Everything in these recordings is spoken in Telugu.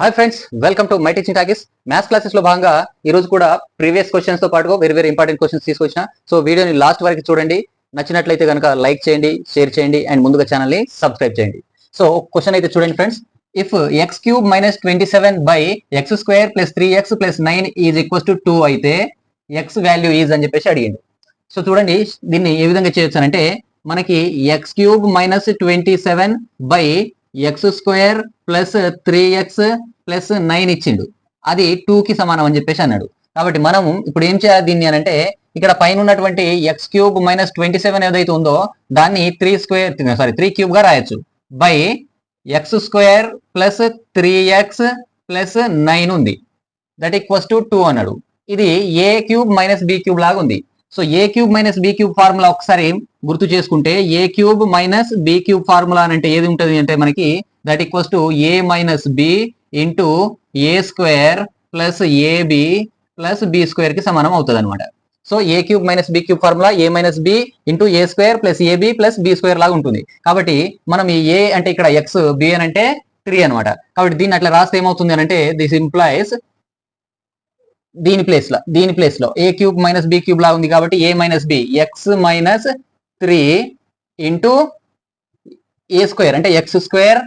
Hi friends, welcome to my teaching talkies. Maths classes లో భాగంగా ఈ రోజు కూడా ప్రీవియస్ క్వశ్చన్స్ తో పాటుగా వెరీ ఇంపార్టెంట్ క్వశ్చన్స్ తీసుకొచ్చిన. సో వీడియోని లాస్ట్ వరకు చూడండి. నచ్చినట్లయితే కనుక లైక్ చేయండి, షేర్ చేయండి అండ్ ముందుగా ఛానల్ ని సబ్స్క్రైబ్ చేయండి. సో క్వశ్చన్ అయితే చూడండి friends. If X cube minus 27 by x square plus 3x plus 9 is equals to 2 అయితే ఎక్స్ వాల్యూ ఈజ్ అని చెప్పేసి అడిగింది. సో చూడండి దీన్ని ఏ విధంగా చేయొచ్చు అంటే మనకి X cube minus 27 by x square plus 3x plus 9 ఇచ్చిండు. అది 2 కి సమానం అని చెప్పేసి అన్నాడు. కాబట్టి మనం ఇప్పుడు ఏం చేయాలి దీన్ని అని అంటే ఇక్కడ పైన ఉన్నటువంటి ఎక్స్ క్యూబ్ మైనస్ 27 ఏదైతే ఉందో దాన్ని 3 క్యూబ్ గా రాయొచ్చు. By x square plus 3x plus 9 ఉంది. దట్ ఈక్వల్స్ టు 2 అన్నాడు. ఇది a cube minus b cube లాగా ఉంది. So a cube minus b cube formula ఒకసారి గుర్తు చేసుకుంటే a cube minus b cube formula అంటే ఏది ఉంటుంది అంటే మనకి that equals to a minus b into a square plus ab plus b square కి సమానం అవుతుంది అనమాట. So a cube minus b cube formula a minus b into a square plus ab plus b square లాగా ఉంటుంది. కాబట్టి మనం ఈ ఏ అంటే ఇక్కడ ఎక్స్, బి అని అంటే 3 అనమాట. కాబట్టి దీన్ని అట్లా రాస్తే ఏమవుతుంది అని అంటే దిస్ ఇంప్లైస్ దీని ప్లేస్ లో a cube minus b cube లా ఉంది కాబట్టి a minus b x minus 3 into a square అంటే x square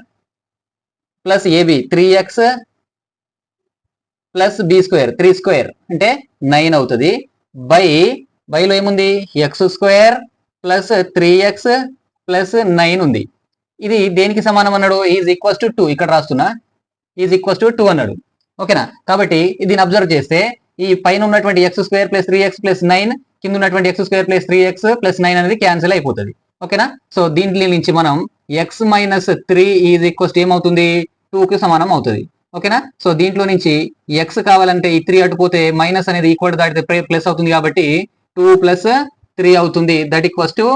plus ab 3x plus b square 3 square అంటే 9 అవుతుంది. బైలో ఏముంది X square plus 3x plus 9 ఉంది. ఇది దేనికి సమానం అన్నాడు? Is equals to 2. ఇక్కడ రాస్తున్నా ఈజ్ ఈక్వల్స్ టు 2 అన్నాడు. ఓకేనా? కాబట్టి దీన్ని అబ్జర్వ్ చేస్తే ఈ పైన ఉన్నటువంటి X square plus 3x plus 9 కింద ఉన్నటువంటి X square plus 3x plus 9 అనేది క్యాన్సిల్ అయిపోతుంది. ఓకేనా? సో దీంట్లో నుంచి మనం ఎక్స్ మైనస్ 3 ఈజ్ ఈక్వల్స్ ఏమవుతుంది? 2 కి సమానం అవుతుంది. ఓకేనా? సో దీంట్లో నుంచి ఎక్స్ కావాలంటే ఈ 3 అటుపోతే మైనస్ అనేది ఈక్వల్ దాటితే ప్లస్ అవుతుంది కాబట్టి 2 ప్లస్ 3 అవుతుంది. దట్ ఈక్వల్స్ టు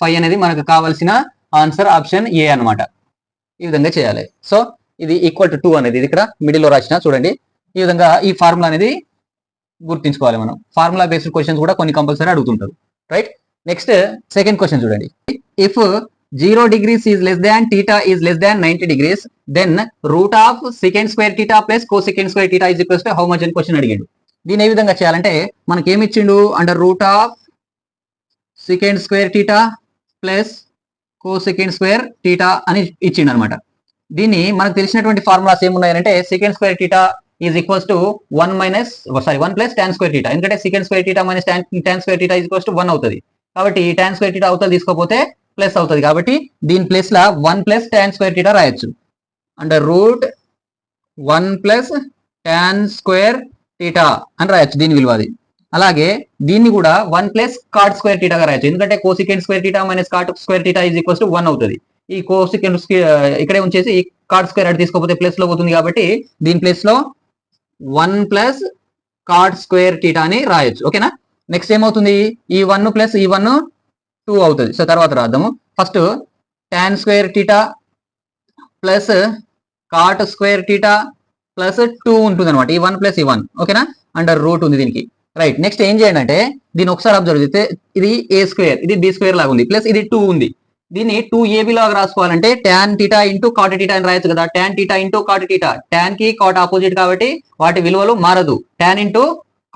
5 అనేది మనకు కావాల్సిన ఆన్సర్ ఆప్షన్ ఏ అనమాట. ఈ విధంగా చేయాలి. సో ఇది ఈక్వల్ టు 2 అనేది ఇది ఇక్కడ మిడిల్ లో రాసిన చూడండి. ఈ విధంగా ఈ ఫార్ములా అనేది గుర్తించుకోవాలి మనం. ఫార్ములా బేస్డ్ క్వశ్చన్స్ కూడా కొన్ని కంపల్సరీ అడుగుతుంటారు. రైట్? నెక్స్ట్ సెకండ్ క్వశ్చన్ చూడండి. If 0 degrees is less than theta is less than 90 degrees then root of secant square theta plus cosecant square theta is equals to how much అని క్వశ్చన్ అడిగాడు. దీన్ని ఏ విధంగా చేయాలంటే మనకి ఏమి ఇచ్చిండు? Under root of secant square theta plus cosecant square theta అని ఇచ్చిండు అనమాట. దీన్ని మనకు తెలిసినటువంటి formulas ఏమున్నాయంటే secant square theta is equals to 1 plus tan square theta. ఎందుకంటే secant square theta minus tan square theta is equals to 1 అవుతుంది. కాబట్టి tan square theta అవతల తీసుకోపోతే ప్లస్ అవుతుంది. కాబట్టి దీని ప్లేస్ లా 1 ప్లస్ tan square theta రాయొచ్చు. Under root 1 plus tan square theta అని రాయొచ్చు దీని విలువ అది. అలాగే దీన్ని కూడా 1 ప్లస్ cot square theta గా రాయొచ్చు. ఎందుకంటే cosecant square theta minus cot square theta is equals to 1 అవుతుంది. ఈ cosecant ఇక్కడే ఉంచేసి ఈ cot square అటు తీసుకోపోతే ప్లస్ లో పోతుంది కాబట్టి దీని ప్లేస్ లో 1 ప్లస్ cot square theta అని రాయొచ్చు. ఓకేనా? నెక్స్ట్ ఏమవుతుంది? ఈ 1 ప్లస్ ఈ 1 2 అవుతుంది. సో తర్వాత రాద్దాము. First tan square theta plus cot square theta plus 2 ఉంటుంది అనమాట. ఈ 1 ప్లస్ ఈ 1. ఓకేనా? అండర్ రూట్ ఉంది దీనికి. రైట్. నెక్స్ట్ ఏం చేయండి అంటే దీన్ని ఒకసారి అబ్జర్వ్ చేస్తే ఇది ఏ స్క్వేర్, ఇది బి స్క్వేర్ లాగా ఉంది, ప్లస్ ఇది 2 ఉంది. దీన్ని 2ab లాగా రాసుకోవాలంటే tan theta into cot theta అని రాయొచ్చు కదా. tan theta into cot theta, tan కి cot ఆపోజిట్ కాబట్టి వాటి విలువలు మారదు. tan ఇంటూ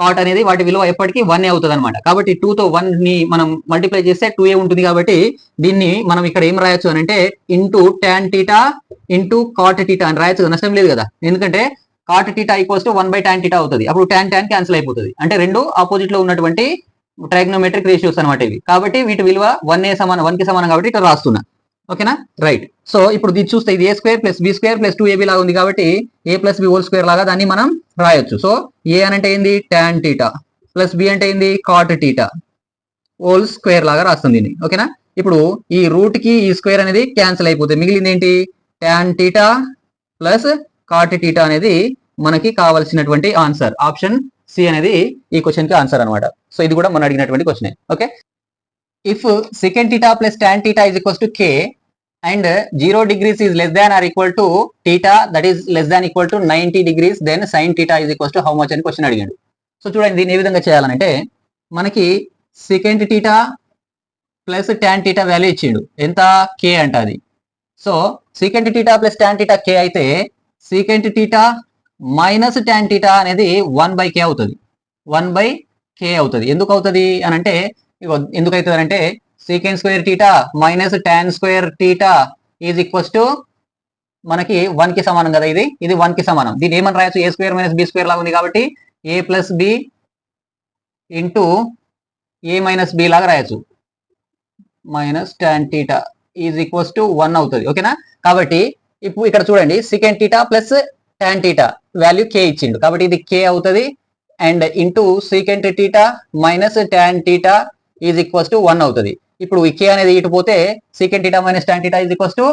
cot అనేది వాటి విలువ ఎప్పటికీ 1 అవుతుంది అనమాట. కాబట్టి 2 తో 1 ని మనం మల్టిప్లై చేస్తే 2a ఉంటుంది. కాబట్టి దీన్ని మనం ఇక్కడ ఏం రాయొచ్చు అని అంటే into tan theta into cot theta అని రాయొచ్చు. నష్టం లేదు కదా, ఎందుకంటే cot theta equals to 1 by tan theta అవుతుంది. అప్పుడు tan క్యాన్సిల్ అయిపోతుంది. అంటే రెండు ఆపోజిట్ లో ఉన్నటువంటి ట్రైగ్నోమెట్రిక్ రేషియోస్ అనమాట ఇవి. కాబట్టి వీటి విలువ 1 కి సమానం కాబట్టి ఇక్కడ రాస్తున్నా. ఓకేనా? రైట్. సో ఇప్పుడు దీన్ని చూస్తే ఇది a square plus b square plus 2ab లాగా ఉంది కాబట్టి a plus b whole square లాగా దాన్ని మనం రాయొచ్చు. సో ఏ అని అంటే ఏంది? tan theta ప్లస్ బి అంటే ఏంది? cot theta హోల్ స్క్వేర్ లాగా రాస్తుంది దీన్ని. ఓకేనా? ఇప్పుడు ఈ రూట్ కి ఈ స్క్వేర్ అనేది క్యాన్సిల్ అయిపోతుంది. మిగిలింది ఏంటి? tan theta plus cot theta అనేది మనకి కావాల్సినటువంటి ఆన్సర్ ఆప్షన్ సి అనేది ఈ క్వశ్చన్ కి ఆన్సర్ అనమాట. సో ఇది కూడా మనం అడిగినటువంటి question. Okay. If secant theta plus tan theta is equals to k and 0 degrees is less than or equal to theta that is less than equal to 90 degrees then sin theta is equals to how much అని క్వశ్చన్ అడిగాడు. సో చూడండి దీన్ని ఏ విధంగా చేయాలంటే మనకి secant theta plus tan theta value ఇచ్చిండు. ఎంత? k అంట అది. So secant theta plus tan theta k అయితే secant theta మైనస్ tan θ అనేది 1/k అవుతుంది. 1/k అవుతుంది. ఎందుకు అవుతుంది అని అంటే ఎందుకు అవుతుంది అంటే secant square θ minus tan square θ is equals to మనకి 1 కి సమానం కదా, ఇది 1 కి సమానం. దీన్ని ఏమని రాయొచ్చు, a square minus b square లాగా ఉంది కాబట్టి a plus b into a minus b లాగా రాయొచ్చు. Minus tan θ is equals to 1 అవుతుంది. ఓకేనా. కాబట్టి ఇప్పుడు ఇక్కడ చూడండి secant θ plus tan θ value k ఇచ్చిండు కాబట్టి ఇది k అవుతుంది. And into secant θ minus tan θ is equals to 1 అవుతుంది. ఇప్పుడు ఈ k అనేది ఇటు పోతే secant θ minus tan θ is equals to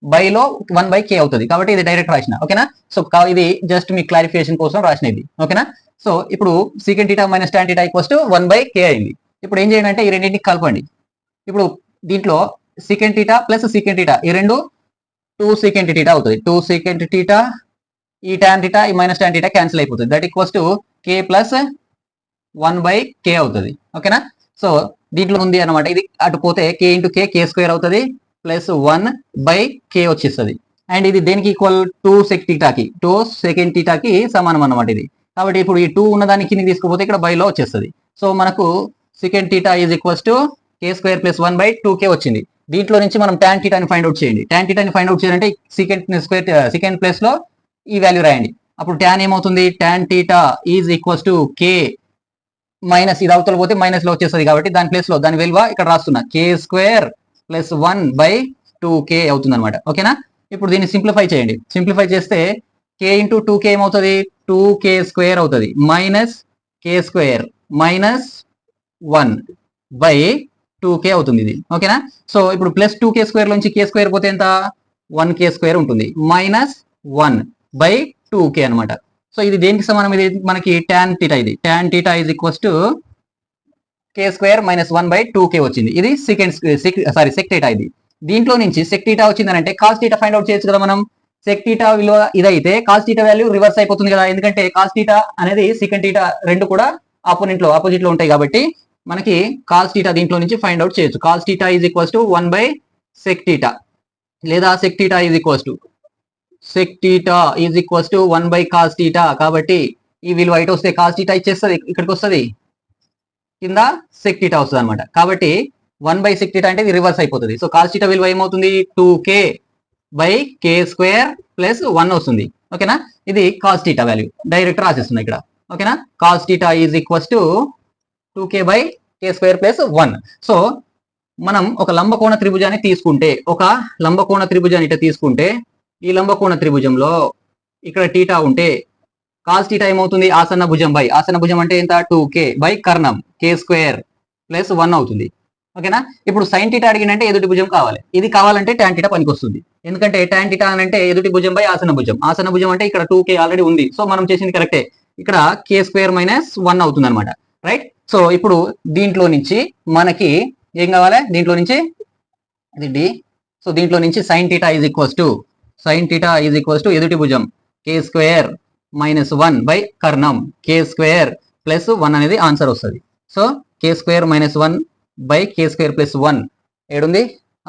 బైలో 1/k అవుతుంది. కాబట్టి ఇది డైరెక్ట్ రాసిన. ఓకేనా. సో ఇది జస్ట్ మీ క్లారిఫికేషన్ కోసం రాసిన ఇది. ఓకేనా. సో ఇప్పుడు secant θ minus tan θ equals to 1/k అయింది. ఇప్పుడు ఏం చేయండి అంటే ఈ రెండింటిని కలపండి. ఇప్పుడు దీంట్లో secant θ ప్లస్ secant θ ఈ రెండు 2 secant θ అవుతుంది. 2 secant θ ఈ tan θ ఈ మైనస్ tan θ క్యాన్సిల్ అయిపోతుంది. That equals to k plus 1/k అవుతుంది. ఓకేనా. సో దీంట్లో ఉంది అనమాట, ఇది అటు పోతే k ఇంటూ k స్క్వేర్ అవుతుంది ప్లస్ 1/k వచ్చేస్తుంది. అండ్ ఇది దేనికి ఈక్వల్ 2 sec θ కి 2 secant θ కి సమానం అన్నమాట ఇది. కాబట్టి ఇప్పుడు ఈ 2 ఉన్నదాన్ని కిందకి తీసుకుపోతే ఇక్కడ బైలో వచ్చేస్తుంది. సో మనకు secant θ is equals to k square plus 1/2k వచ్చింది. దీంట్లో నుంచి మనం tan θ ని ఫైండ్ అవుట్ చేయండి. tan θ ని ఫైండ్ అవుట్ చేయాలంటే secant ప్లేస్ లో ఈ వాల్యూ రాయండి. అప్పుడు tan ఏమవుతుంది, tan θ is equals to k minus ఇది అవతల పోతే మైనస్ లో వచ్చేస్తుంది కాబట్టి దాని ప్లేస్ లో దాని విలువ ఇక్కడ రాస్తున్నా k స్క్వేర్ ప్లస్ 1/2k అవుతుంది అనమాట. ఓకేనా. ఇప్పుడు దీన్ని సింప్లిఫై చేయండి. సింప్లిఫై చేస్తే k ఇంటూ 2k ఏమవుతుంది, 2k స్క్వేర్ అవుతుంది minus k square minus 1/2k అవుతుంది ఇది. ఓకేనా. సో ఇప్పుడు ప్లస్ 2k స్క్వేర్ నుంచి k స్క్వేర్ పోతే ఎంత, 1k స్క్వేర్ ఉంటుంది మైనస్ 1/2k అనమాట. సో ఇది దేనికి సమానం, ఇది మనకి tan θ, ఇది tan θ is equals to k square minus 1/2k వచ్చింది. ఇది sec θ ఇది. దీంట్లో నుంచి sec θ వచ్చిందని అంటే cos θ ఫైండ్ అవుట్ చేయొచ్చు కదా మనం. sec θ విలువ ఇదైతే cos θ వాల్యూ రివర్స్ అయిపోతుంది కదా, ఎందుకంటే cos θ అనేది secant θ రెండు కూడా ఆపోజిట్ లో ఉంటాయి కాబట్టి మనకి cos θ దీంట్లో నుంచి ఫైండ్ అవుట్ చేయొచ్చు. cos θ is equals to 1/sec θ లేదా sec θ is equals to sec θ is equals to 1/cos θ. కాబట్టి ఈ విలువ ఇటు వస్తే cos θ ఇచ్చేస్తుంది, ఇక్కడికి వస్తుంది కింద sec θ వస్తుంది అనమాట. కాబట్టి 1/sec θ అంటే ఇది రివర్స్ అయిపోతుంది. సో cos θ విలువ ఏమవుతుంది, 2k/k స్క్వేర్ ప్లస్ 1 వస్తుంది. ఓకేనా. ఇది cos θ వాల్యూ డైరెక్ట్ రాసేస్తున్నా ఇక్కడ. ఓకేనా. cos θ is equals to 2k/k square plus 1. So మనం ఒక లంబకోణ త్రిభుజాన్ని తీసుకుంటే, ఇట్లా తీసుకుంటే ఈ లంబకోణ త్రిభుజంలో ఇక్కడ θ ఉంటే cos θ ఏమవుతుంది, ఆసన్న భుజం అంటే ఎంత, 2k/కర్ణం k స్క్వేర్ ప్లస్ 1 అవుతుంది. ఓకేనా. ఇప్పుడు sin θ అడిగిందంటే ఎదుటి భుజం కావాలి. ఇది కావాలంటే tan θ పనికి వస్తుంది. ఎందుకంటే tan θ అంటే ఎదుటి ఆసన్న భుజం అంటే ఇక్కడ 2k ఆల్రెడీ ఉంది. సో మనం చేసింది కరెక్టే, ఇక్కడ k స్క్వేర్ మైనస్ 1 అవుతుంది అనమాట. రైట్. సో ఇప్పుడు దీంట్లో నుంచి మనకి ఏం కావాలి, దీంట్లో నుంచి ఇది d. సో దీంట్లో నుంచి sin θ ఈజ్ ఈక్వల్స్ టు ఎదుటి భుజం k స్క్వేర్ మైనస్ 1/కర్ణం k స్క్వేర్ ప్లస్ 1 అనేది ఆన్సర్ వస్తుంది. So k square minus 1/k square plus 1 ఏడుంది,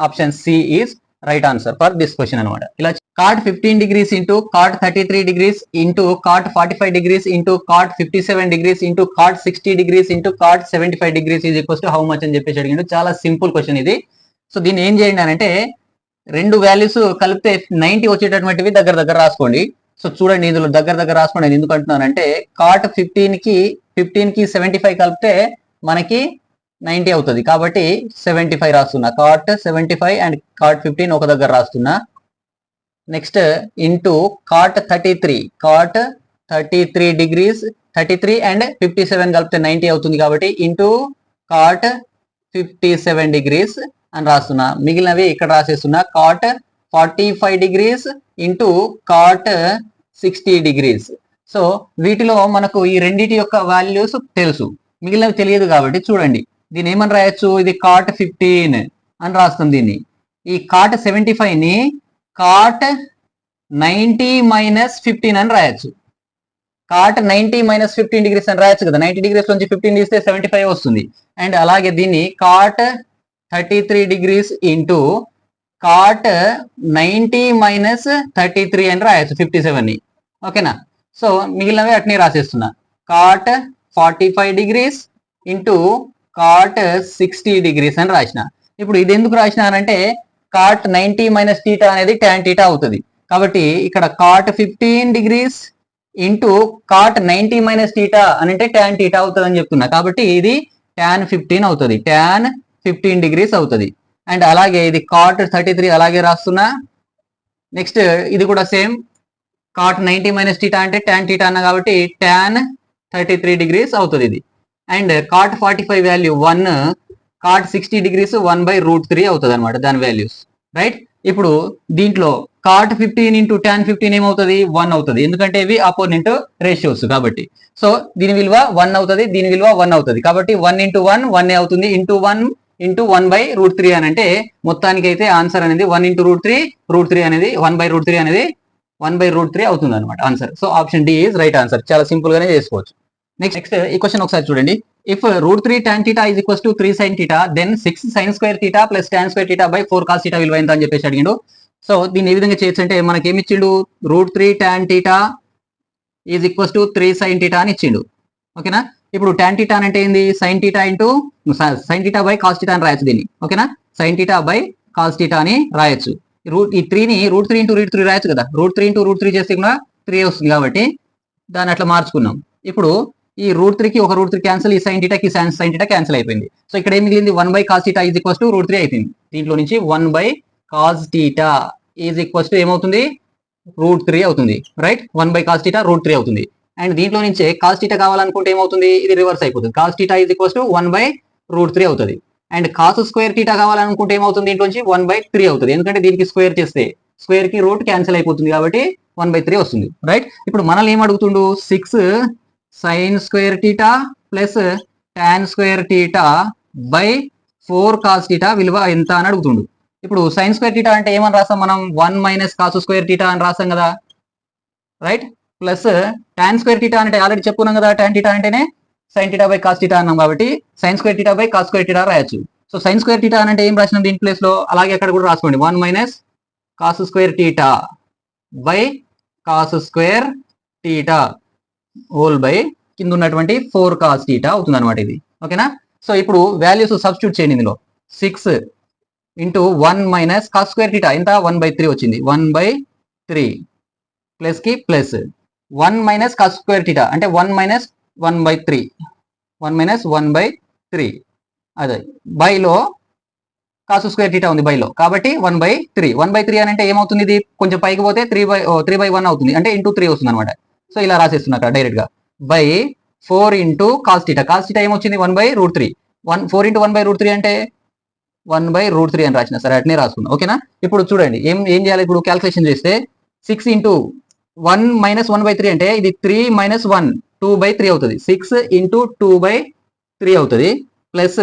option C is right answer for this question అనమాట. ఇలా cot 15 degrees ఇంటూ cot 33 degrees ఇంటూ cot 45 degrees ఇంటూ cot 57 degrees ఇంటూ cot 60 degrees ఇంటూ cot 75 degrees is equals to how much అని చెప్పేసి అడిగిండు. చాలా సింపుల్ క్వశ్చన్ ఇది. సో దీన్ని ఏం చేయండి అని అంటే రెండు వాల్యూస్ కలిపితే 90 వచ్చేటటువంటివి దగ్గర రాసుకోండి. సో చూడండి ఇందులో దగ్గర రాసుకోండి. నేను ఎందుకు అంటున్నానంటే cot 15 కి 75 కలిపితే మనకి 90 అవుతుంది కాబట్టి 75 రాస్తున్నా. cot 75 అండ్ cot 15 ఒక దగ్గర రాస్తున్నా. Next into cot 33 degrees 33 and 57 కలిపితే 90 అవుతుంది కాబట్టి ఇంటూ cot 57 డిగ్రీస్ అని రాస్తున్నా. మిగిలినవి ఇక్కడ రాసేస్తున్నా. cot 45 degrees into cot 60 degrees. So వీటిలో మనకు ఈ రెండిటి యొక్క వాల్యూస్ తెలుసు, మిగిలినవి తెలియదు కాబట్టి చూడండి దీన్ని ఏమని రాయొచ్చు, ఇది cot 15 అని రాస్తాం. దీన్ని ఈ cot 75 ని cot 90 మైనస్ 15 అని రాయొచ్చు. cot 90 మైనస్ 15 డిగ్రీస్ అని రాయొచ్చు కదా. 90 డిగ్రీస్ నుంచి 15 తీస్తే 75 వస్తుంది. అండ్ అలాగే దీన్ని cot 33 degrees into cot 90 minus 33 అని రాయొచ్చు 57 ని. ఓకేనా. సో మిగిలినవి అట్నే రాసేస్తున్నా. Cot 45 degrees into cot 60 degrees అని రాసిన. ఇప్పుడు ఇది ఎందుకు రాసినానంటే కాట్ 90 మైనస్ టీటా అనేది tan టీటా అవుతుంది. కాబట్టి ఇక్కడ cot 15 degrees into cot 90 minus theta అని అంటే tan టీటా అవుతుంది అని చెప్తున్నా. కాబట్టి ఇది tan 15 అవుతుంది, tan 15 డిగ్రీస్ అవుతుంది. అండ్ అలాగే ఇది కాట్ 33 అలాగే రాస్తున్నా. నెక్స్ట్ ఇది కూడా సేమ్, కాట్ 90 మైనస్ టీటా అంటే tan టీటా అన్న కాబట్టి tan 33 డిగ్రీస్ అవుతుంది ఇది. And cot 45 value 1, cot 60 degrees 1/√3 అవుతుంది అనమాట దాని వాల్యూస్, రైట్. ఇప్పుడు దీంట్లో కాట్ 15 ఇంటూ tan 15 ఏమవుతుంది, 1 అవుతుంది, ఎందుకంటే ఇవి అపోనెంట్ రేషియోస్ కాబట్టి. సో దీని విలువ 1 అవుతుంది, దీని విలువ 1 అవుతుంది, కాబట్టి 1 ఇంటూ 1 1 అవుతుంది, ఇంటూ 1 ఇంటూ 1/√3 అని అంటే మొత్తానికి అయితే ఆన్సర్ అనేది 1 ఇంటూ √3 అనేది 1/√3 అనేది 1/√3 అవుతుంది అనమాట answer. So option D is right answer. చాలా సింపుల్ గానే చేసుకోవచ్చు. నెక్స్ట్ ఈ క్వశ్చన్ ఒకసారి చూడండి. If √3 tan θ is equals to 3 sin θ, then 6 sin square θ plus tan square θ by 4 cos θ విలువ ఎంత అని చెప్పేసి అడిగిండు. సో దీన్ని ఏ విధంగా చేయొచ్చు అంటే మనకి ఏమి ఇచ్చిండు, √3 tan θ is equals to 3 sin θ అని ఇచ్చిండు. ఓకేనా. ఇప్పుడు tan θ అంటే ఏంది, sin θ into sin θ by cos θ అని రాయొచ్చు దీన్ని. ఓకేనా, sin θ బై cos θ అని రాయొచ్చు. ఈ 3ని √3 ఇంటూ √3 రాయొచ్చు కదా, √3 ఇంటూ √3 చేస్తే కూడా 3 వస్తుంది కాబట్టి దాన్ని అట్లా మార్చుకున్నాం. ఇప్పుడు ఈ √3కి ఒక √3 క్యాన్సిల్, ఈ sin θకి sin θ క్యాన్సిల్ అయిపోయింది. సో ఇక్కడ ఏం మిగిలింది, 1/cos θ ఈజ్ ఈక్వల్స్ టు √3 అయిపోయింది. దీంట్లో నుంచి 1/cos θ ఈజ్ ఈక్వల్స్ టు ఏమవుతుంది, √3 అవుతుంది, రైట్. 1/cos θ √3 అవుతుంది. అండ్ దీంట్లో నుంచే cos θ కావాలనుకుంటే ఏమవుతుంది, ఇది రివర్స్ అయిపోతుంది, cos θ ఈజ్ ఈక్వల్స్ టు 1/√3 అవుతుంది. అండ్ cos స్క్వేర్ θ కావాలనుకుంటే ఏమవుతుంది, దీంట్లో నుంచి 1/3 అవుతుంది, ఎందుకంటే దీనికి స్క్వేర్ చేస్తే స్క్వేర్ కి రూట్ క్యాన్సిల్ అయిపోతుంది కాబట్టి 1/3 వస్తుంది, రైట్. ఇప్పుడు మనల్ని ఏం అడుగుతుండు, 6 sin square θ plus tan square θ by 4 cos θ విలువ ఎంత అని అడుగుతుండు. ఇప్పుడు sin స్క్వేర్ θ అంటే ఏమని రాస్తాం మనం, 1 మైనస్ cos స్క్వేర్ θ అని రాస్తాం కదా, రైట్. ప్లస్ tan స్క్వేర్ θ అంటే ఆల్రెడీ చెప్పుకున్నాం కదా, tan θ అంటేనే sin θ బై cos θ అన్నాం కాబట్టి sin square θ by cos square θ రాయొచ్చు. సో sin స్క్వేర్ θ అంటే ఏం రాసినాం దీని ప్లేస్ లో, అలాగే అక్కడ కూడా రాసుకోండి, 1 minus cos square θ by cos square θ whole by కింద ఉన్నటువంటి 4 cos θ అవుతుంది అనమాట ఇది. ఓకేనా. సో ఇప్పుడు వాల్యూస్ సబ్స్టిట్యూట్ చేయండి ఇందులో. 6 ఇంటూ 1 మైనస్ cos స్క్వేర్ θ ఎంత, 1/3 వచ్చింది, 1/3 ప్లస్ కి ప్లస్ 1 మైనస్ cos స్క్వేర్ θ అంటే 1 మైనస్ 1/3, 1 మైనస్ 1/3 అదే బైలో cos స్క్వేర్ θ ఉంది బైలో, కాబట్టి 1/3. 1/3 అని అంటే ఏమవుతుంది, ఇది కొంచెం పైకి పోతే 3/1 అవుతుంది, అంటే ఇంటూ 3 వస్తుంది అనమాట. సో ఇలా రాసేస్తున్నా అక్కడ డైరెక్ట్ గా, బై 4 ఇంటూ cos θ. cos θ ఏమొచ్చింది, 1/√3. 4 ఇంటూ 1/√3 అంటే 1/√3 అని రాసిన, సరే అట్నే రాసుకున్నా. ఓకేనా. ఇప్పుడు చూడండి ఏం చేయాలి, ఇప్పుడు క్యాల్కులేషన్ చేస్తే 6 ఇంటూ 1 మైనస్ 1/3 అంటే ఇది 3 మైనస్ 1 2/3 అవుతుంది, 6 ఇంటూ 2/3 అవుతుంది, ప్లస్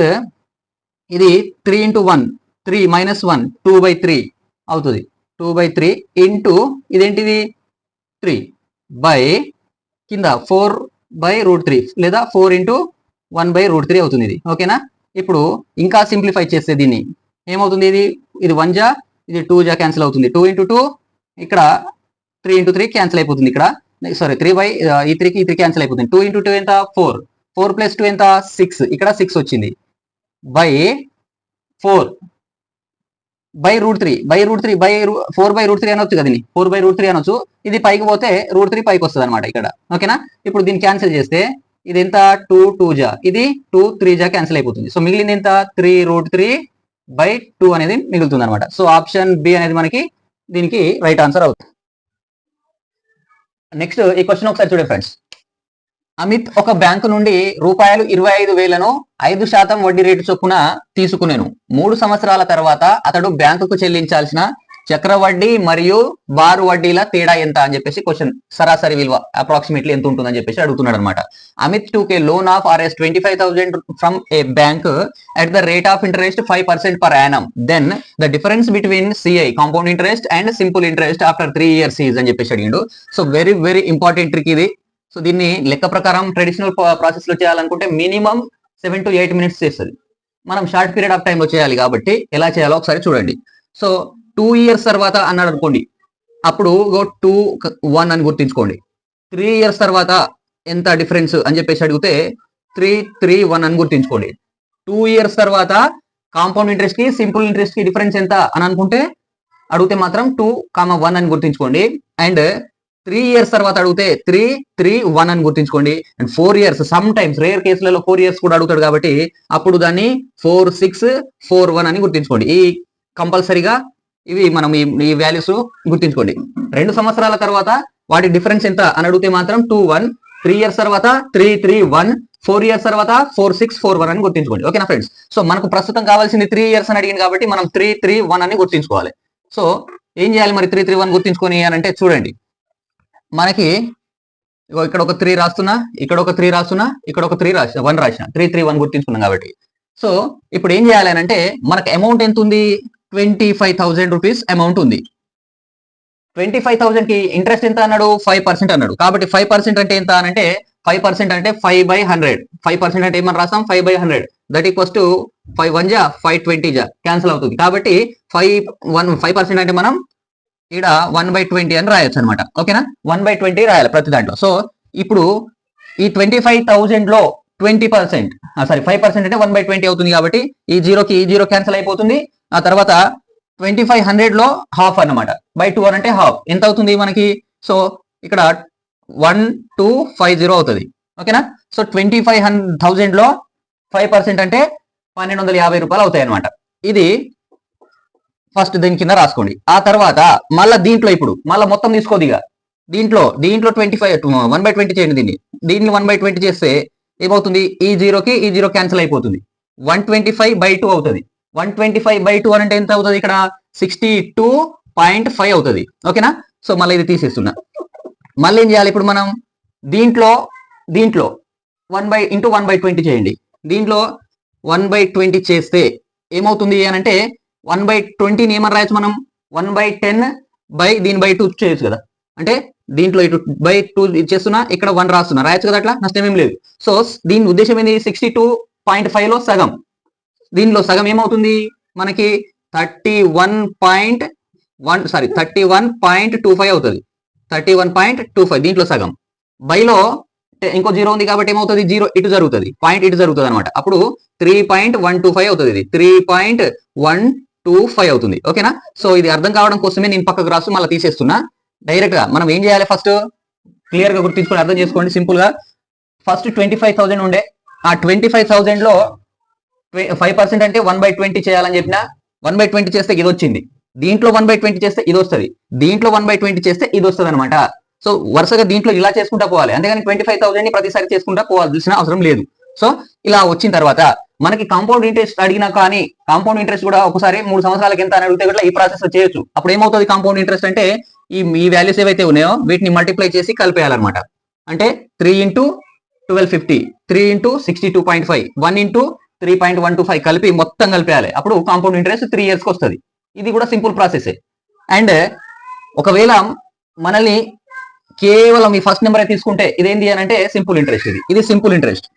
ఇది 3 ఇంటూ 1 3 మైనస్ 1 2/3 అవుతుంది, 2/3 ఇంటూ ఇదేంటిది 3 బై కింద 4/√3 లేదా 4 ఇంటూ 1/√3 అవుతుంది ఇది. ఓకేనా. ఇప్పుడు ఇంకా సింప్లిఫై చేస్తే దీన్ని ఏమవుతుంది, ఇది 1 జా, ఇది 2 జా క్యాన్సిల్ అవుతుంది, 2 ఇంటూ 2 ఇక్కడ 3 ఇంటూ 3 క్యాన్సిల్ అయిపోతుంది, ఇక్కడ సారీ 3 ఈ 3కి ఈ 3 క్యాన్సిల్ అయిపోతుంది, 2 ఇంటూ 2 ఎంత 4, 4 ప్లస్ 2 ఎంత 6, ఇక్కడ 6 వచ్చింది, బై 4/√3 బై 4/√3 అనొచ్చు కదా, 4/√3 అనొచ్చు, ఇది పైకి పోతే √3 పైకి వస్తుంది అనమాట ఇక్కడ. ఓకేనా. ఇప్పుడు దీన్ని క్యాన్సిల్ చేస్తే ఇది ఎంత 2 2 జా, ఇది 2 3 జా క్యాన్సిల్ అయిపోతుంది. సో మిగిలింది ఎంత 3√3/2 అనేది మిగులుతుంది అనమాట. సో ఆప్షన్ బి అనేది మనకి దీనికి రైట్ ఆన్సర్ అవుతుంది. నెక్స్ట్ ఈ క్వశ్చన్ ఒకసారి చూడండి ఫ్రెండ్స్. అమిత్ ఒక బ్యాంకు నుండి రూపాయలు 25,000ను 5% వడ్డీ రేటు చొప్పున తీసుకునేను. 3 సంవత్సరాల తర్వాత అతడు బ్యాంకుకు చెల్లించాల్సిన చక్రవడ్డీ మరియు బారు వడ్డీల తేడా ఎంత అని చెప్పేసి క్వశ్చన్, సరాసరి విలువ అప్రాక్సిమేట్లీ ఎంత ఉంటుందని చెప్పేసి అడుగుతున్నాడు అనమాట. Amit took a loan of Rs 25,000 from a bank at the rate of interest 5% per annum. Then the difference between CI compound interest and simple interest after 3 years is అని చెప్పేసి అడిగిండు. So very very important trick ఇది. సో దీన్ని లెక్క ప్రకారం ట్రెడిషనల్ ప్రాసెస్ లో చేయాలనుకుంటే మినిమం 7 to 8 minutes చేస్తుంది. మనం షార్ట్ పీరియడ్ ఆఫ్ టైంలో చేయాలి కాబట్టి ఎలా చేయాలో ఒకసారి చూడండి. సో 2 years తర్వాత అన్నాడు అనుకోండి, అప్పుడు 2 1 అని గుర్తించుకోండి. 3 years తర్వాత ఎంత డిఫరెన్స్ అని చెప్పేసి అడిగితే 3 3 1 అని గుర్తుంచుకోండి. 2 years తర్వాత కాంపౌండ్ ఇంట్రెస్ట్ కి సింపుల్ ఇంట్రెస్ట్ కి డిఫరెన్స్ ఎంత అని అనుకుంటే అడిగితే మాత్రం 2, 1 అని గుర్తుంచుకోండి. అండ్ 3 years తర్వాత అడిగితే 3 3 1 అని గుర్తుంచుకోండి. And 4 years some times rare కేసులలో 4 years కూడా అడుగుతాడు కాబట్టి అప్పుడు దాన్ని 4 6 4 1 అని గుర్తుంచుకోండి. ఈ కంపల్సరీగా ఇవి మనం ఈ వాల్యూస్ గుర్తుంచుకోండి. 2 సంవత్సరాల తర్వాత వాటి డిఫరెన్స్ ఎంత అని అడిగితే మాత్రం 2 1, 3 years తర్వాత 3 3 1, 4 years తర్వాత 4 6 4 1 అని గుర్తుంచుకోండి. ఓకేనా ఫ్రెండ్స్? సో మనకు ప్రస్తుతం కావాల్సింది 3 years అని అడిగింది కాబట్టి మనం 3 3 1 అని గుర్తుంచుకోవాలి. సో ఏం చేయాలి మరి 3 3 1 గుర్తుంచుకొని అని అంటే చూడండి, మనకి ఇక్కడ ఒక 3 రాస్తున్నా, ఇక్కడ ఒక 3 రాస్తున్నా, ఇక్కడ ఒక 3 రాసిన 1 రాసిన 3 3 1 గుర్తుంచుకున్నాం కాబట్టి. సో ఇప్పుడు ఏం చేయాలి అని అంటే మనకు అమౌంట్ ఎంత ఉంది, 25,000 రూపీస్ అమౌంట్ ఉంది. 25,000 కి ఇంట్రెస్ట్ ఎంత అన్నాడు, 5% అన్నాడు. కాబట్టి 5% అంటే ఎంత అని అంటే 5% అంటే 5/100. 5% అంటే ఏమని రాస్తాం, 5/100. దట్ ఈక్వల్స్ టు 5 1 జా 5 20 జా క్యాన్సిల్ అవుతుంది. కాబట్టి 5% అంటే మనం ఇక్కడ 1/20 అని రాయొచ్చు అనమాట. ఓకేనా, 1/20 రాయాలి ప్రతి దాంట్లో. సో ఇప్పుడు ఈ 25,000 లో 20%, సారీ 5% అంటే 1/20 అవుతుంది. కాబట్టి ఈ జీరోకి ఈ జీరో క్యాన్సిల్ అయిపోతుంది. ఆ తర్వాత 2500 లో హాఫ్ అన్నమాట, బై 2 అని అంటే హాఫ్ ఎంత అవుతుంది మనకి. సో ఇక్కడ 1250 అవుతుంది. ఓకేనా, సో 25,000 లో 5% అంటే 1250 రూపాయలు అవుతాయి అనమాట. ఇది ఫస్ట్ దీని కింద రాసుకోండి. ఆ తర్వాత మళ్ళీ దీంట్లో ఇప్పుడు మళ్ళీ మొత్తం తీసుకోదు. ఇక దీంట్లో 1/20 చేయండి. దీన్ని 1/20 చేస్తే ఏమవుతుంది, ఈ జీరోకి ఈ జీరో క్యాన్సిల్ అయిపోతుంది. 125/2 అవుతుంది. 125/2 అని అంటే ఎంత అవుతుంది, ఇక్కడ 62.5 అవుతుంది. ఓకేనా, సో మళ్ళీ ఇది తీసేస్తున్నా. మళ్ళీ ఏం చేయాలి ఇప్పుడు మనం దీంట్లో 1/20 చేయండి. దీంట్లో 1/20 చేస్తే ఏమవుతుంది అని అంటే 1/20 ఏమని రాయొచ్చు మనం, 1/10 దీని బై 2 చేయొచ్చు కదా. అంటే దీంట్లో ఇటు బై 2 చేస్తున్నా, ఇక్కడ 1 రాస్తున్నా, రాయొచ్చు కదా, అట్లా నష్టం ఏం లేదు. సో దీని ఉద్దేశం ఏంది, 62.5 లో సగం, దీనిలో సగం ఏమవుతుంది మనకి 31.25 అవుతుంది. 31.25 దీంట్లో సగం. బైలో ఇంకో జీరో ఉంది కాబట్టి ఏమవుతుంది, జీరో ఇటు జరుగుతుంది, పాయింట్ ఇటు జరుగుతుంది అనమాట. అప్పుడు 3.125 అవుతుంది. ఇది 3.125 అవుతుంది. ఓకేనా, సో ఇది అర్థం కావడం కోసమే నేను పక్కకు రాస్తూ మళ్ళీ తీసేస్తున్నా. డైరెక్ట్ గా మనం ఏం చేయాలి, ఫస్ట్ క్లియర్ గా గుర్తించుకొని అర్థం చేసుకోండి. సింపుల్ గా ఫస్ట్ 25,000 ఉండే, ఆ 25,000 లో 5% అంటే 1/20 చేయాలని చెప్పిన. 1/20 చేస్తే ఇది వచ్చింది, దీంట్లో 1/20 చేస్తే ఇది వస్తుంది, దీంట్లో 1/20 చేస్తే ఇది వస్తుంది అనమాట. సో వరుసగా దీంట్లో ఇలా చేసుకుంటా పోవాలి, అంతేగాని 25,000 ని ప్రతిసారి చేసుకుంటా పోవాల్సిన అవసరం లేదు. సో ఇలా వచ్చిన తర్వాత మనకి కాంపౌండ్ ఇంట్రెస్ట్ అడిగినా కానీ, కాంపౌండ్ ఇంట్రెస్ట్ కూడా ఒకసారి 3 సంవత్సరాలకి ఎంత అని అడిగితే కూడా ఈ ప్రాసెస్ చేయొచ్చు. అప్పుడు ఏమవుతుంది, కాంపౌండ్ ఇంట్రెస్ట్ అంటే ఈ వాల్యూస్ ఏవైతే ఉన్నాయో వీటిని మల్టిప్లై చేసి కలిపేయాలన్నమాట. అంటే 3 × 1250, 3 × 62.5, 1 × 3.125 కలిపి మొత్తం కలిపేయాలి. అప్పుడు కాంపౌండ్ ఇంట్రెస్ట్ 3 years కి వస్తుంది. ఇది కూడా సింపుల్ ప్రాసెస్. అండ్ ఒకవేళ మనల్ని కేవలం ఈ ఫస్ట్ నెంబర్ తీసుకుంటే ఇదేంటి అని అంటే సింపుల్ ఇంట్రెస్ట్. ఇది సింపుల్ ఇంట్రెస్ట్.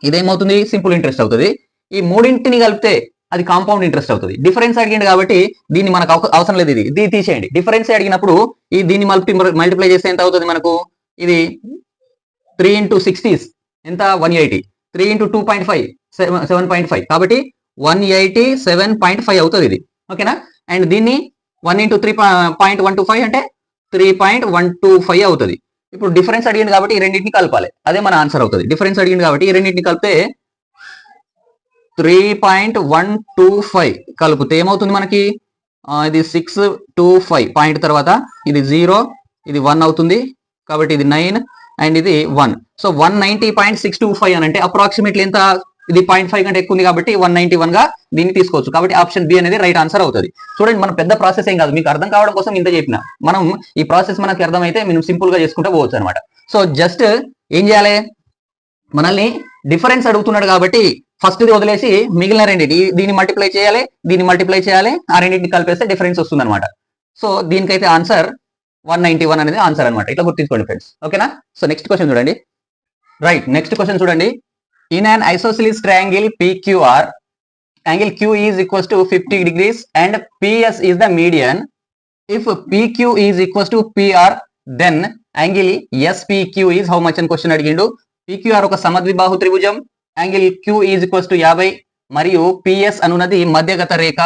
ఇదేమవుతుంది, సింపుల్ ఇంట్రెస్ట్ అవుతుంది. ఈ మూడింటిని కలిపితే అది కాంపౌండ్ ఇంట్రెస్ట్ అవుతుంది. డిఫరెన్స్ అడిగింది కాబట్టి దీన్ని మనకు అవసరం లేదు, ఇది తీసేయండి. డిఫరెన్స్ అడిగినప్పుడు ఈ దీన్ని మల్టిప్లై చేస్తే ఎంత అవుతుంది మనకు, ఇది 3 × 60 ఎంత 180, 3 × 2.5 7.5, కాబట్టి 187.5 అవుతుంది ఇది. ఓకేనా, అండ్ దీన్ని 1 × 3.125 అంటే 3.125 అవుతుంది. ఇప్పుడు డిఫరెన్స్ అడిగింది కాబట్టి ఈ రెండింటిని కలపాలి, అదే మన ఆన్సర్ అవుతుంది. డిఫరెన్స్ అడిగింది కాబట్టి ఈ రెండింటిని కలిపితే 3.125 కలిపితే ఏమవుతుంది మనకి, ఇది 625 పాయింట్ తర్వాత ఇది 0, ఇది 1 అవుతుంది. కాబట్టి ఇది 9 అండ్ ఇది 1. సో 190.625 అని అంటే అప్రాక్సిమేట్లీ ఎంత, ఇది 0.5 కంటే ఎక్కువ ఉంది కాబట్టి 191 గా దీన్ని తీసుకోవచ్చు. కాబట్టి ఆప్షన్ బి అనేది రైట్ ఆన్సర్ అవుతుంది. చూడండి, మన పెద్ద ప్రాసెస్ ఏం కాదు, మీకు అర్థం కావడం కోసం ఇంత చెప్పిన. మనం ఈ ప్రాసెస్ మనకి అర్థమైతే మనం సింపుల్ గా చేసుకుంటూ పోవచ్చు అనమాట. సో జస్ట్ ఏం చేయాలి, మనల్ని డిఫరెన్స్ అడుగుతున్నాడు కాబట్టి ఫస్ట్ ది వదిలేసి మిగిలిన రెండింటి దీన్ని మల్టిప్లై చేయాలి, దీన్ని మల్టిప్లై చేయాలి, ఆ రెండింటిని కలిపేస్తే డిఫరెన్స్ వస్తుంది అనమాట. సో దీనికైతే ఆన్సర్ 191 అనేది ఆన్సర్ అనమాట. ఇట్లా గుర్తించుకోండి ఫ్రెండ్స్. ఓకేనా, సో నెక్స్ట్ క్వశ్చన్ చూడండి. రైట్, నెక్స్ట్ క్వశ్చన్ చూడండి. In an ఐసోసిలిస్ triangle PQR, angle Q is equals to 50 degrees and PS is the median. If PQ is equals to PR, then angle SPQ is how much అని క్వశ్చన్ అడిగిండు. పిక్యూఆర్ ఒక సమద్విబాహు త్రిభుజం, angle Q is equals to 50 మరియు పిఎస్ అనున్నది మధ్యగత రేఖ.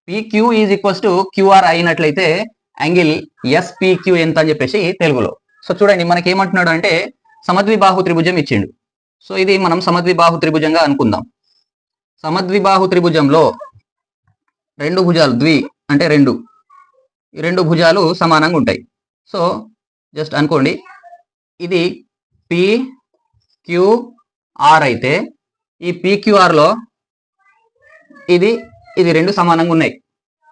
PQ is equals to QR అయినట్లయితే యాంగిల్ ఎస్పిక్యూ ఎంత అని చెప్పేసి తెలుగులో. సో చూడండి మనకి ఏమంటున్నాడు అంటే సమద్విబాహు త్రిభుజం ఇచ్చిండు. సో ఇది మనం సమద్విబాహు త్రిభుజంగా అనుకుందాం. సమద్విబాహు త్రిభుజంలో రెండు భుజాలు అంటే ఈ రెండు భుజాలు సమానంగా ఉంటాయి. సో జస్ట్ అనుకోండి ఇది పిక్యూఆర్ అయితే ఈ పిక్యూఆర్లో ఇది రెండు సమానంగా ఉన్నాయి.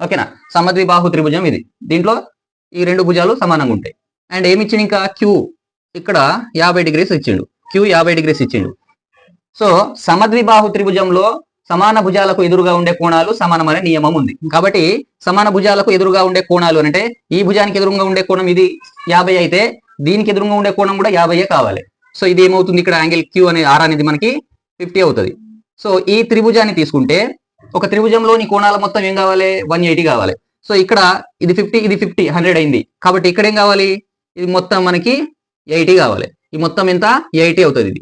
ఓకేనా, సమద్విబాహు త్రిభుజం ఇది. దీంట్లో ఈ రెండు భుజాలు సమానంగా ఉంటాయి. అండ్ ఏమి ఇచ్చిండు ఇంకా క్యూ ఇక్కడ 50 డిగ్రీస్ ఇచ్చిండు, క్యూ 50 డిగ్రీస్ ఇచ్చిండు. సో సమద్విబాహు త్రిభుజంలో సమాన భుజాలకు ఎదురుగా ఉండే కోణాలు సమానమనే నియమం ఉంది. కాబట్టి సమాన భుజాలకు ఎదురుగా ఉండే కోణాలు అంటే ఈ భుజానికి ఎదురుగా ఉండే కోణం ఇది 50 అయితే దీనికి ఎదురుగా ఉండే కోణం కూడా 50 కావాలి. సో ఇది ఏమవుతుంది ఇక్కడ యాంగిల్ క్యూ అనే ఆర్ అనేది మనకి 50 అవుతుంది. సో ఈ త్రిభుజాన్ని తీసుకుంటే ఒక త్రిభుజంలోని కోణాల మొత్తం ఏం కావాలి, 180 కావాలి. సో ఇక్కడ ఇది 50 ఇది 50 100 అయింది. కాబట్టి ఇక్కడ ఏం కావాలి, ఇది మొత్తం మనకి 80 కావాలి. ఈ మొత్తం ఎంత 80 అవుతుంది ఇది.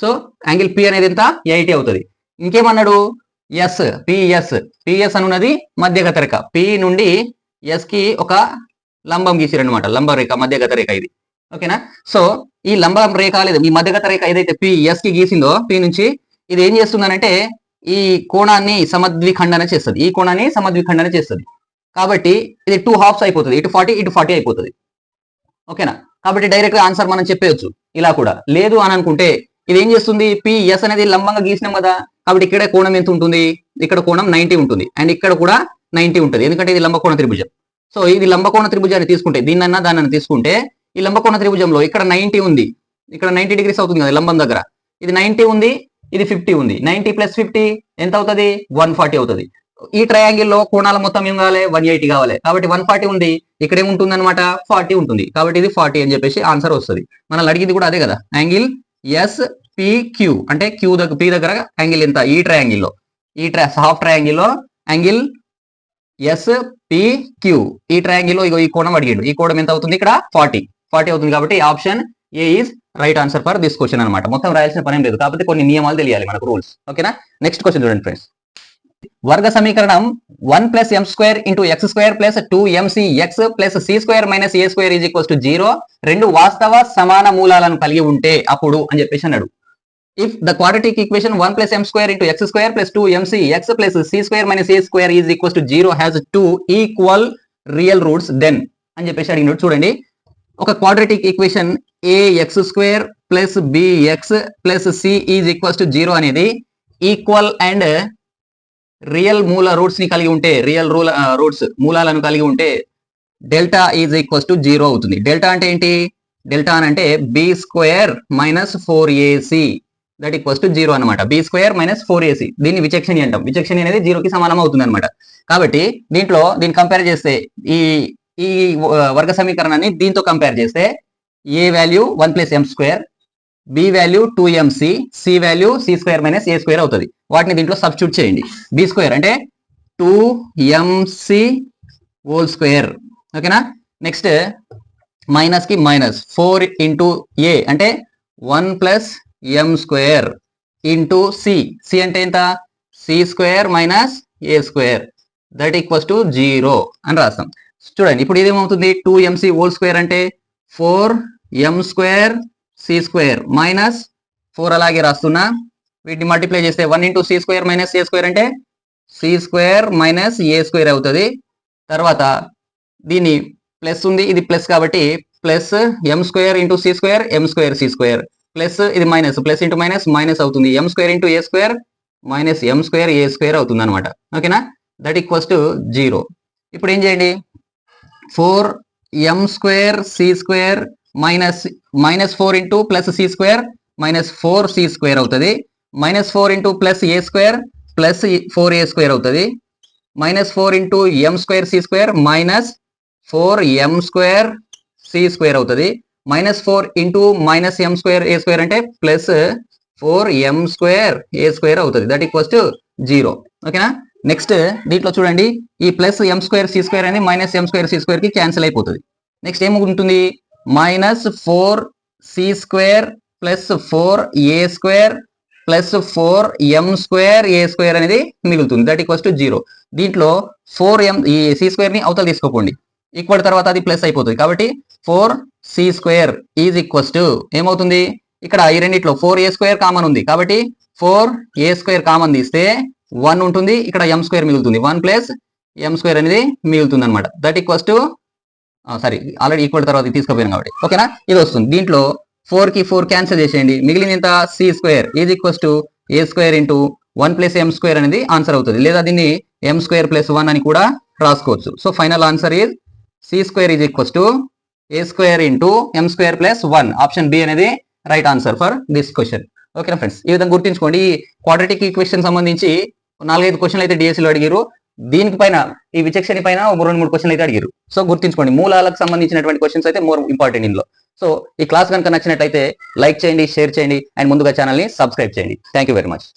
సో యాంగిల్ పి అనేది ఎంత 80 అవుతుంది. ఇంకేమన్నాడు పిఎస్ అనున్నది మధ్యగత రేఖ. పి నుండి ఎస్ కి ఒక లంబం గీసిరనమాట, లంబ రేఖ మధ్యగత రేఖ ఇది. ఓకేనా, సో ఈ లంబ రేఖ లేదు ఈ మధ్యగత రేఖ ఏదైతే పిఎస్ కి గీసిందో పి నుంచి ఇది ఏం చేస్తుందనంటే ఈ కోణాన్ని సమద్విఖండన చేస్తుంది, ఈ కోణాన్ని సమద్విఖండన చేస్తుంది. కాబట్టి ఇది 2 హాఫ్స్ అయిపోతుంది, ఇటు 40 ఇటు 40 అయిపోతుంది. ఓకేనా, కాబట్టి డైరెక్ట్ గా ఆన్సర్ మనం చెప్పేయచ్చు. ఇలా కూడా లేదు అని అనుకుంటే ఇది ఏం చేస్తుంది, పిఎస్ అనేది లంబంగా గీసినాం కదా, కాబట్టి ఇక్కడ కోణం ఎంత ఉంటుంది, ఇక్కడ కోణం 90 ఉంటుంది అండ్ ఇక్కడ కూడా 90 ఉంటుంది, ఎందుకంటే ఇది లంబకోణ త్రిభుజం. సో ఇది లంబకోణ త్రిభుజాన్ని తీసుకుంటే దీన్నన్నా దాన్ని తీసుకుంటే ఈ లంబకోణ త్రిభుజంలో ఇక్కడ 90 ఉంది, ఇక్కడ 90 డిగ్రీస్ అవుతుంది కదా లంబం దగ్గర, ఇది 90 ఉంది, ఇది 50 ఉంది. 90 + 50 ఎంత అవుతుంది, 140 అవుతుంది. ఈ ట్రయాంగిల్లో కోణాల మొత్తం ఏం కావాలి, 180 కావాలి. కాబట్టి 140 ఉంది, ఇక్కడ ఏముంటుంది అనమాట 40 ఉంటుంది. కాబట్టి ఇది 40 అని చెప్పేసి ఆన్సర్ వస్తుంది. మనల్ని అడిగింది కూడా అదే కదా, యాంగిల్ ఎస్పిక్యూ అంటే క్యూ దగ్గర పి దగ్గర యాంగిల్ ఎంత, ఈ ట్రయాంగిల్లో హాఫ్ ట్రయాంగిల్లో యాంగిల్ ఎస్పిక్యూ ఈ ట్రయాంగిల్లో ఇగో ఈ కోణం అడిగాడు, ఈ కోణం ఎంత అవుతుంది ఇక్కడ 40 అవుతుంది. కాబట్టి option A is right answer for this question అనమాట. మొత్తం రాయాల్సిన పని లేదు, కాకపోతే కొన్ని నియమాలు తెలియాలి మనకు, రూల్స్. ఓకేనా, నెక్స్ట్ క్వశ్చన్ చూడండి ఫ్రెండ్స్. వర్గ సమీకరణం 1 + m² × x² + 2mcx + c² - a² 0 రెండు వాస్తవ సమాన మూలాలను కలిగి ఉంటే అప్పుడు అని చెప్పేసి అన్నాడు. If the quadratic equation 1 + m² × x² + 2mcx + c² - a² 0 has 2 equal real roots then అని చెప్పేసి అడిగినాడు. చూడండి, ఒక quadratic equation ax² + bx + c = 0 అనేది ఈక్వల్ అండ్ రియల్ మూల రూట్స్ ని కలిగి ఉంటే, రియల్ రూట్స్ మూలాలను కలిగి ఉంటే డెల్టా ఈజ్ ఈక్వల్స్ టు 0 అవుతుంది. డెల్టా అంటే ఏంటి, డెల్టా అని అంటే b² - 4ac that equals to 0 అనమాట. b² - 4ac దీన్ని విచక్షణి అంటాం. విచక్షణి అనేది 0కి సమానం అవుతుంది అనమాట. కాబట్టి దీన్ని కంపేర్ చేస్తే ఈ వర్గ సమీకరణాన్ని దీంతో కంపేర్ చేస్తే a value 1 + m², b value 2mc, c value c² - a² అవుతుంది. వాటిని దీంట్లో సబ్స్టిట్యూట్ చేయండి. b² అంటే 2mc² ఓకేనా. నెక్స్ట్ మైనస్ కి మైనస్ 4 × a అంటే 1 + m² ఇంటూ c అంటే ఎంత, c² - a² that equals to 0 అని రాస్తాం. చూడండి ఇప్పుడు ఇదేమవుతుంది, 2mc² అంటే 4m² c² మైనస్ 4 అలాగే రాస్తున్నా. వీటిని మల్టిప్లై చేస్తే 1 × c² - a² అంటే c² - a² అవుతుంది. తర్వాత దీన్ని ప్లస్ ఉంది, ఇది ప్లస్ కాబట్టి plus m² × c² m² c² plus ఇది minus, plus into minus minus అవుతుంది. m² × a² minus m² a² అవుతుంది అనమాట. ఓకేనా, దట్ ఈక్వల్స్ టు 0. ఇప్పుడు ఏం చేయండి, 4m² c² -4 into plus c² -4c² అవుతుంది. -4 into plus a² plus 4a² అవుతుంది. -4 into m² c² -4m² c² అవుతుంది. -4 ఇంటూ -m² a² అంటే ప్లస్ 4m² a² అవుతుంది. That equals to 0. ఓకేనా, నెక్స్ట్ దీంట్లో చూడండి, ఈ ప్లస్ m² c² అనేది -m² c² కి క్యాన్సిల్ అయిపోతుంది. నెక్స్ట్ ఏముంటుంది, minus 4c² plus 4a² plus 4m² అనేది మిగులుతుంది. That equals to 0. దీంట్లో 4m ఈ c² ని అవతల తీసుకోకండి, ఈక్వల్ తర్వాత అది ప్లస్ అయిపోతుంది. కాబట్టి 4c² ఈజ్ ఈక్వల్స్ టు ఏమవుతుంది, ఇక్కడ ఈ రెండిట్లో 4a² కామన్ ఉంది కాబట్టి 4a² కామన్ తీస్తే 1 ఉంటుంది, ఇక్కడ m² మిగులుతుంది. 1 ప్లస్ m² అనేది మిగులుతుంది అనమాట. That equals to sorry already equal తర్వాత తీసుకుపోయాను కాబట్టి ఓకేనా, ఇది వస్తుంది. దీంట్లో 4 కి 4 క్యాన్సిల్ చేసేయండి, మిగిలిన ఎంత c² is equals to a² into 1 plus m² అనేది ఆన్సర్ అవుతుంది. లేదా దీన్ని m² ప్లస్ 1 అని కూడా రాసుకోవచ్చు. So final answer is c² is equals to a² into m² plus 1. Option B అనేది right answer for this question. ఓకేనా ఫ్రెండ్స్, ఈ విధంగా గుర్తుంచుకోండి. ఈ క్వాడ్రాటిక్ ఈక్వేషన్ సంబంధించి 4-5 క్వశ్చన్లు అయితే డిఎస్సీలో అడిగారు. దీనికి పైన ఈ విచక్షణ పైన 2-3 క్వశ్చన్లు అయితే అడిగారు. సో గుర్తుంచుకోండి, మూలాలకు సంబంధించినటువంటి క్వశ్చన్స్ అయితే మోర్ ఇంపార్టెంట్ ఇందులో. సో ఈ క్లాస్ కనుక నచ్చినట్లయితే లైక్ చేయండి, షేర్ చేయండి అండ్ ముందుగా ఛానల్ని సబ్స్క్రైబ్ చేయండి. Thank you very much.